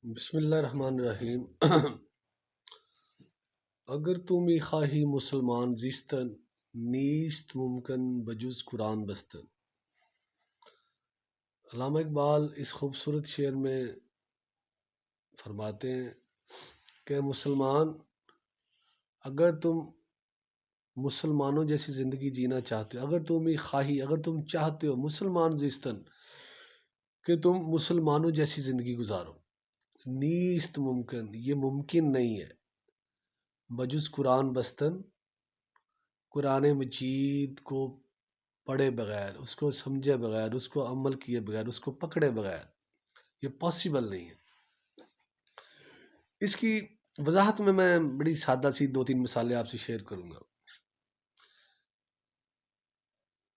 بسم اللہ الرحمن الرحیم اگر تو می خواہی مسلمان زیستن نیست ممکن بجز قرآن بستن۔ علامہ اقبال اس خوبصورت شعر میں فرماتے ہیں کہ مسلمان، اگر تم مسلمانوں جیسی زندگی جینا چاہتے ہو، اگر تم خواہی، اگر تم چاہتے ہو مسلمان زیستن کہ تم مسلمانوں جیسی زندگی گزارو، نیست ممکن، یہ ممکن نہیں ہے، بجز قرآن بستن، قرآن مجید کو پڑھے بغیر، اس کو سمجھے بغیر، اس کو عمل کیے بغیر، اس کو پکڑے بغیر یہ پاسبل نہیں ہے۔ اس کی وضاحت میں بڑی سادہ سی 2-3 مثالیں آپ سے شیئر کروں گا۔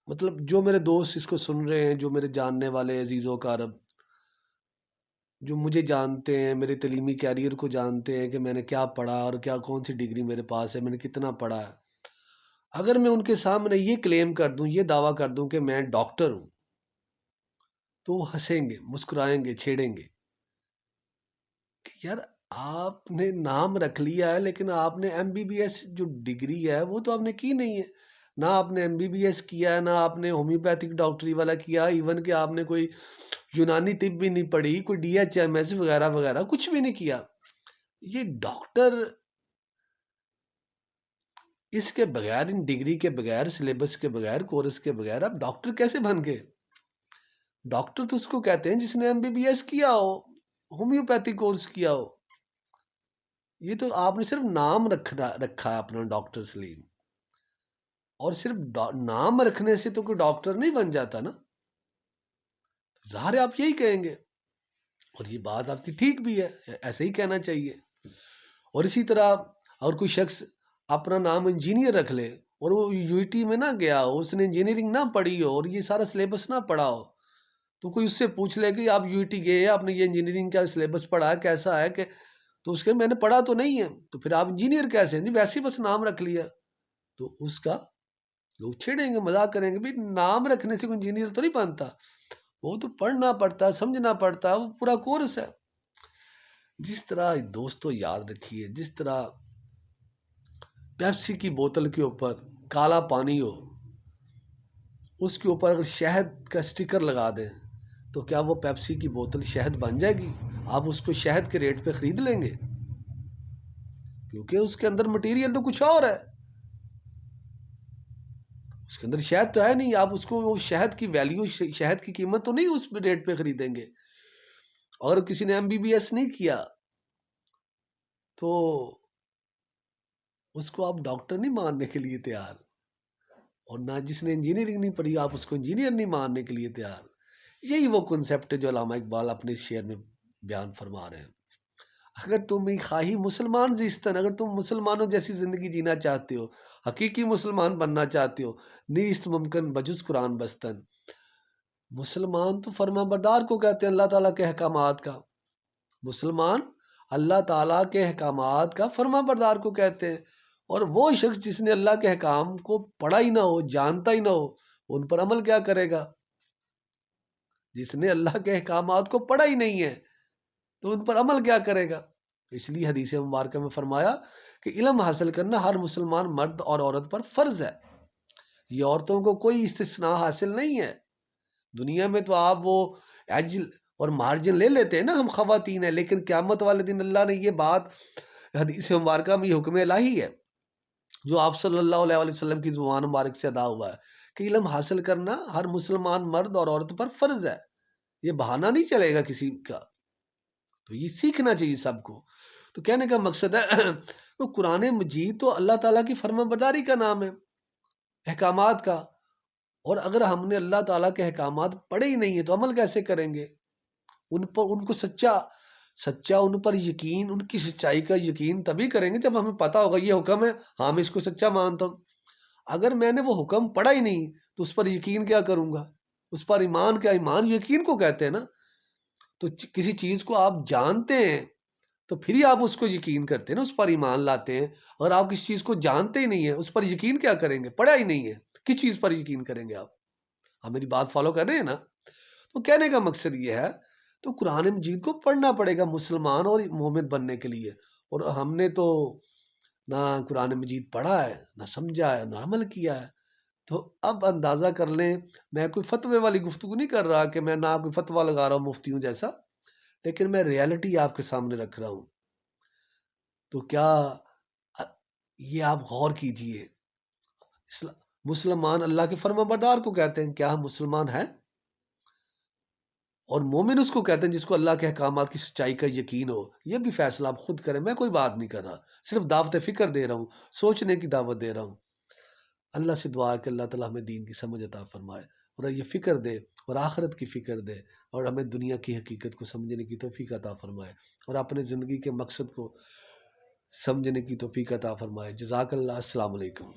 مطلب جو میرے دوست اس کو سن رہے ہیں، جو میرے جاننے والے عزیز و اقارب جو مجھے جانتے ہیں، میرے تعلیمی کیریئر کو جانتے ہیں کہ میں نے کیا پڑھا اور کون سی ڈگری میرے پاس ہے، میں نے کتنا پڑھا ہے، اگر میں ان کے سامنے یہ کلیم کر دوں، یہ دعویٰ کر دوں کہ میں ڈاکٹر ہوں، تو وہ ہنسیں گے، مسکرائیں گے، چھیڑیں گے کہ یار آپ نے نام رکھ لیا ہے لیکن آپ نے MBBS جو ڈگری ہے وہ تو آپ نے کی نہیں ہے، نہ آپ نے MBBS کیا ہے، نہ آپ نے ہومیوپیتھک ڈاکٹری والا کیا، ایون کہ آپ نے کوئی یونانی طب بھی نہیں پڑھی، کوئی DHMS وغیرہ وغیرہ کچھ بھی نہیں کیا۔ یہ ڈاکٹر اس کے بغیر، ان ڈگری کے بغیر، سلیبس کے بغیر، کورس کے بغیر آپ ڈاکٹر کیسے بن گئے؟ ڈاکٹر تو اس کو کہتے ہیں جس نے MBBS کیا ہو، ہومیوپیتھی کورس کیا ہو۔ یہ تو آپ نے صرف نام رکھا ہے اپنا ڈاکٹر سلیم، اور صرف نام رکھنے سے تو کوئی ڈاکٹر نہیں بن جاتا نا۔ ظاہر ہے آپ یہی کہیں گے، اور یہ بات آپ کی ٹھیک بھی ہے، ایسے ہی کہنا چاہیے۔ اور اسی طرح اور کوئی شخص اپنا نام انجینئر رکھ لے اور وہ UET میں نہ گیا ہو، اس نے انجینئرنگ نہ پڑھی ہو اور یہ سارا سلیبس نہ پڑھا ہو، تو کوئی اس سے پوچھ لے کہ آپ UET گئے، آپ نے یہ انجینئرنگ کا سلیبس پڑھا ہے، کیسا ہے، کہ تو اس کے میں نے پڑھا تو نہیں ہے، تو پھر آپ انجینئر کیسے ہیں؟ جی ویسے ہی بس نام رکھ لیا، تو اس کا لوگ چھیڑیں گے، مذاق کریں گے، بھی نام رکھنے سے کوئی انجینئر تو نہیں بنتا، وہ تو پڑھنا پڑتا، سمجھنا پڑتا، وہ پورا کورس ہے۔ جس طرح دوستو یاد رکھیے، جس طرح پیپسی کی بوتل کے اوپر کالا پانی ہو، اس کے اوپر اگر شہد کا سٹیکر لگا دیں تو کیا وہ پیپسی کی بوتل شہد بن جائے گی؟ آپ اس کو شہد کے ریٹ پہ خرید لیں گے، کیونکہ اس کے اندر مٹیریل تو کچھ اور ہے، اس کے اندر شہد تو ہے نہیں، آپ اس کو وہ شہد کی ویلیو، شہد کی قیمت تو نہیں اس ریٹ پہ خریدیں گے۔ اور کسی نے MBBS نہیں کیا تو اس کو آپ ڈاکٹر نہیں ماننے کے لیے تیار، اور نہ جس نے انجینئرنگ نہیں پڑھی آپ اس کو انجینئر نہیں ماننے کے لیے تیار۔ یہی وہ کنسیپٹ ہے جو علامہ اقبال اپنے اس شعر میں بیان فرما رہے ہیں۔ اگر تم خواہی مسلمان زیستن، اگر تم مسلمانوں جیسی زندگی جینا چاہتے ہو، حقیقی مسلمان بننا چاہتے ہو، نیست ممکن بجز قرآن بستن۔ مسلمان تو فرما بردار کو کہتے ہیں اللہ تعالیٰ کے احکامات کا، مسلمان اللہ تعالیٰ کے احکامات کا فرما بردار کو کہتے ہیں، اور وہ شخص جس نے اللہ کے احکام کو پڑھا ہی نہ ہو، جانتا ہی نہ ہو، ان پر عمل کیا کرے گا؟ جس نے اللہ کے احکامات کو پڑھا ہی نہیں ہے تو ان پر عمل کیا کرے گا؟ اس لیے حدیث مبارکہ میں فرمایا کہ علم حاصل کرنا ہر مسلمان مرد اور عورت پر فرض ہے، یہ عورتوں کو کوئی استثناء حاصل نہیں ہے۔ دنیا میں تو آپ وہ ایجل اور مارجن لے لیتے ہیں نا، ہم خواتین ہیں، لیکن قیامت والے دن اللہ نے یہ بات حدیث مبارکہ میں، یہ حکم الہی ہے جو آپ صلی اللہ علیہ وسلم کی زبان مبارک سے ادا ہوا ہے کہ علم حاصل کرنا ہر مسلمان مرد اور عورت پر فرض ہے، یہ بہانہ نہیں چلے گا کسی کا، تو یہ سیکھنا چاہیے سب کو۔ تو کہنے کا مقصد ہے تو قرآن مجید تو اللہ تعالیٰ کی فرما برداری کا نام ہے، احکامات کا، اور اگر ہم نے اللہ تعالیٰ کے احکامات پڑھے ہی نہیں ہیں تو عمل کیسے کریں گے؟ ان کو سچا ان پر یقین، ان کی سچائی کا یقین تبھی کریں گے جب ہمیں پتا ہوگا یہ حکم ہے، ہاں میں اس کو سچا مانتا ہوں۔ اگر میں نے وہ حکم پڑھا ہی نہیں تو اس پر یقین کیا کروں گا؟ اس پر ایمان کیا؟ ایمان یقین کو کہتے ہیں نا۔ تو کسی چیز کو آپ جانتے ہیں تو پھر ہی آپ اس کو یقین کرتے ہیں نا، اس پر ایمان لاتے ہیں۔ اگر آپ کسی چیز کو جانتے ہی نہیں ہیں، اس پر یقین کیا کریں گے؟ پڑھا ہی نہیں ہے، کس چیز پر یقین کریں گے آپ؟ میری بات فالو کر رہے ہیں نا؟ تو کہنے کا مقصد یہ ہے تو قرآن مجید کو پڑھنا پڑے گا مسلمان اور مومن بننے کے لیے. اور ہم نے تو نہ قرآن مجید پڑھا ہے، نہ سمجھا ہے، نہ عمل کیا ہے. تو اب اندازہ کر لیں، میں کوئی فتوے والی گفتگو نہیں کر رہا کہ میں نہ کوئی فتویٰ لگا رہا ہوں مفتیوں جیسا، لیکن میں ریالٹی آپ کے سامنے رکھ رہا ہوں. تو کیا یہ آپ غور کیجئے، مسلمان اللہ کے فرما بردار کو کہتے ہیں، کیا ہم مسلمان ہیں؟ اور مومن اس کو کہتے ہیں جس کو اللہ کے احکامات کی سچائی کا یقین ہو. یہ بھی فیصلہ آپ خود کریں، میں کوئی بات نہیں کر رہا، صرف دعوت فکر دے رہا ہوں، سوچنے کی دعوت دے رہا ہوں. اللہ سے دعا ہے کہ اللہ تعالیٰ ہمیں دین کی سمجھ عطا فرمائے اور یہ فکر دے اور آخرت کی فکر دے اور ہمیں دنیا کی حقیقت کو سمجھنے کی توفیق عطا فرمائے اور اپنے زندگی کے مقصد کو سمجھنے کی توفیق عطا فرمائے. جزاک اللہ. السلام علیکم.